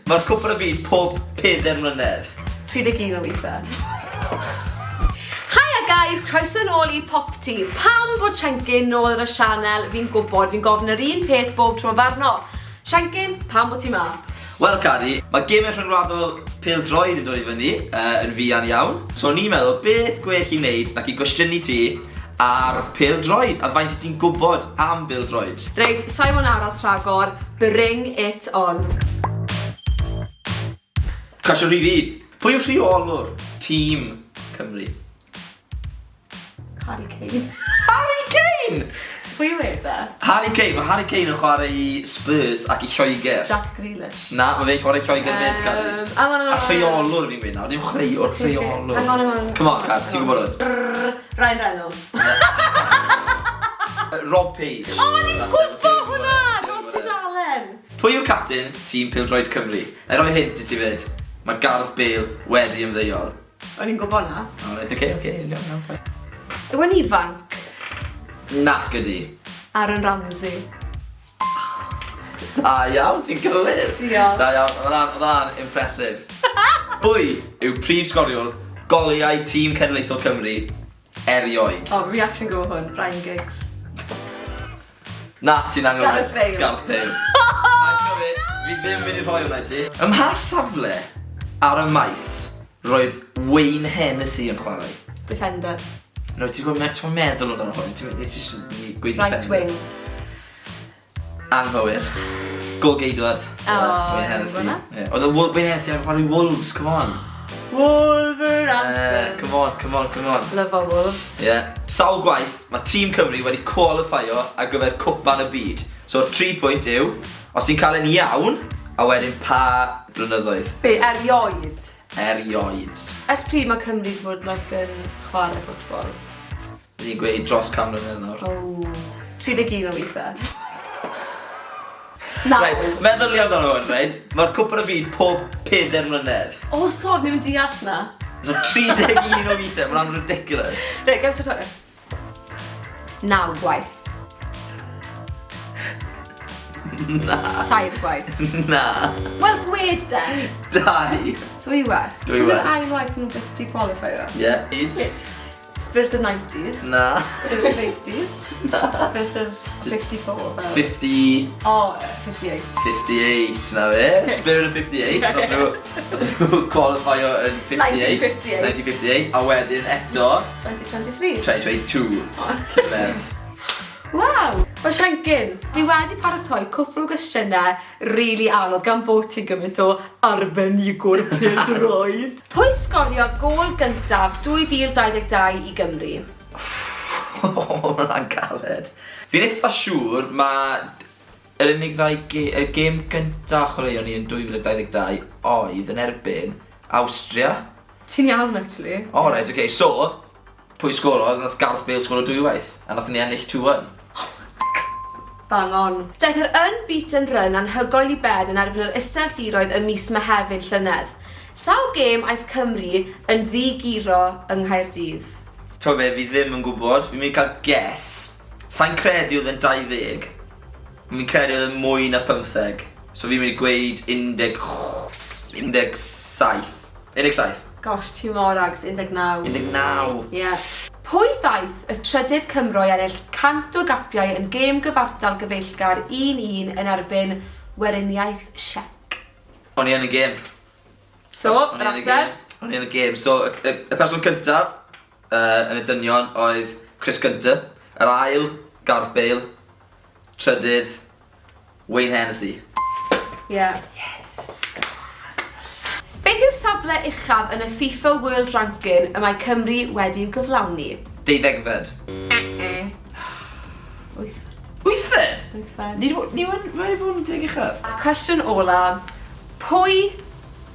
Mae'r cwpl y byd pob 4 mlynedd. 31 o weithiau. Hiya guys, croeso nôl I PopT. Pam bod Siencyn nôl ar y sianel, fi'n gwybod, fi'n gofyn yr un peth bob tro farno. Siencyn, pam bod ti ma? Wel Cadi, mae gemau rhyngwladol PêL-DROED yn dod I fyny yn fuan iawn. So ni'n meddwl beth gwell I wneud nac I gwestiynu ti ar PêL-DROED a faint ti'n gwybod am PêL-DROED. Reit, sa'i mo'n aros rhagor, bring it on. Cwestiwn rhi fi, pwy yw rheolwr tîm Cymru? Harry Kane. Harry Kane! Pwy yw e? Harry Kane, mae Harry Kane yn chwarae I Spurs ac I Lloegr. Jack Grealish. Na, mae fe'n chwarae I Lloegr fyd, Cadi. A rheolwr fi'n gweud nawr, dim chreulwr, rheolwr. Hang on. Come on, Cad, ti'n gwybod hwn? Ryan Reynolds. Rob Page. O, ni'n gwybod hwnna! Rob Tudalen. Pwy yw captain tîm PêL-DROED Cymru? Na roi hint I ti fyd. Mae Gareth Bale wedi ymddeol. O'n i'n gwybod na. O, reit, oce, iawn. Yw yn ifanc? Nac ydi. Aaron Ramsey. Da iawn, ti'n gywir. Diolch. Da iawn, oedd hwnna'n impressive. Pwy yw prif sgoriwr goliau tîm cenedlaethol Cymru erioed? O, reaction go hwn, Ryan Giggs. Na, ti'n angen Gareth Bale. Gareth Bale. Fi ddim mynd I rhoi hwnna I ti. Ym mha safle ar y maes roedd Wayne Hennessy yn chwarae? Defender. No, ti'n meddwl o'n hwn, ti'n gweud Right wing. Anghywir. Gol-geidwad. Wayne Hennessy. Oedd Wayne Hennessy yn chwarae Wolves, come on. Wolverhampton. Come on. Love our Wolves. Sawl gwaith, mae tîm Cymru wedi qualifio ar gyfer cwpan y byd. So, 3 pwynt yw, os ti'n cael yn iawn, a wedyn pa blynyddoedd? Be, erioed? Erioed. Ers pryd mae Cymru fod yn chwarae ffwtbol? Ni'n gweud dros cam mlynedd nawr. O, 31 o weithiau. Na. Right, meddwl i amdano hwn, right? Mae'r cwpan y byd pob 4 mlynedd. O, so, ni'n deall na. So 31 o weithiau, mae'n ridiculous. Reit, gael to 9 gwaith. Na. 2 gwaith. Na. Wel, gwed de. 2. Dwywaith. Dwywaith. Dwi'n ail waith nhw'n beth ti qualifio. Eid. Spirit of 90s. Na. Spirit of 80s. Spirit of 54. 50... O, 58. 58, na fe. Spirit of 58, so nhw qualifio yn 58. 1958. A wedyn eto... 2023. 2022. Waw! Wel Siencyn, fi wedi paratoi cwpl o gwestiynau rili anodd gan bod ti'n gymaint o arbenigwr PêL-DROED. Pwy sgoriodd gôl gyntaf 2022 I Gymru? Mae'n galed. Fi'n eitha siŵr mae yr unig gêm gyntaf chwaraeon ni yn 2022 oedd yn erbyn Awstria. Ti'n iawn, actually. O, reit, oce. So, pwy sgorodd? Nath Gareth Bale sgoro 2 waith. A nath ni ennill 2-1. Bang on. Daeth yr unbeaten run anhygoel I ben yn erbyn yr Iseldiroedd ym mis Mehefin llynedd. Sawl gêm aeth Cymru yn ddigiro yng Nghaerdydd? To be, fi ddim yn gwybod. Fi'n mynd cael guess. Sa'n credu oedd yn 20. Fi'n credu oedd yn mwy na 15. So fi'n mynd gweud 17. Gosh, ti'n mor ags, 19. 19. Ie. Pwy ddaeth y trydydd Cymro I ennill 100 o gapiau yn gêm gyfartal gyfeillgar 1-1 yn erbyn Weriniaeth Siec? O'n I yn y gêm. So, yr ateb? O'n I yn y gêm. So, y person cyntaf yn y dynion oedd Chris Gunter. Yr ail, Gareth Bale. Trydydd, Wayne Hennessy. Ie. Beth yw safle uchaf yn y FIFA World Ranking y mae Cymru wedi'w gyflawni? 12fed. 8fed? Ni wedi bod yn 10 uchaf. Cwestiwn ola. Pwy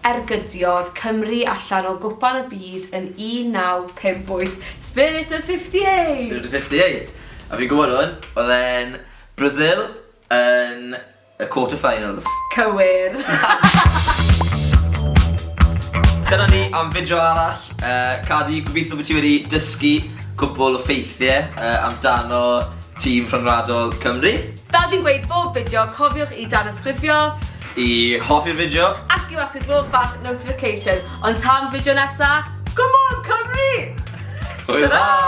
ergydiodd Cymru allan o gwpan y byd yn 1958? Spirit of 58! Spirit of 58. A fi'n gwybod hwn, oedd e'n Brazil yn y quarter-finals. Cywir. Dyna ni am fideo arall. Cadi, gobeithio bod ti wedi dysgu cwbl o ffeithiau amdano tîm rhyngwladol Cymru. Fel fi'n gweud bob fideo, cofiwch I tanysgrifio, i hoffi'r fideo. Ac i wasgu glwb bach notification. Ond tan fideo nesa, come on Cymru! Hwyl!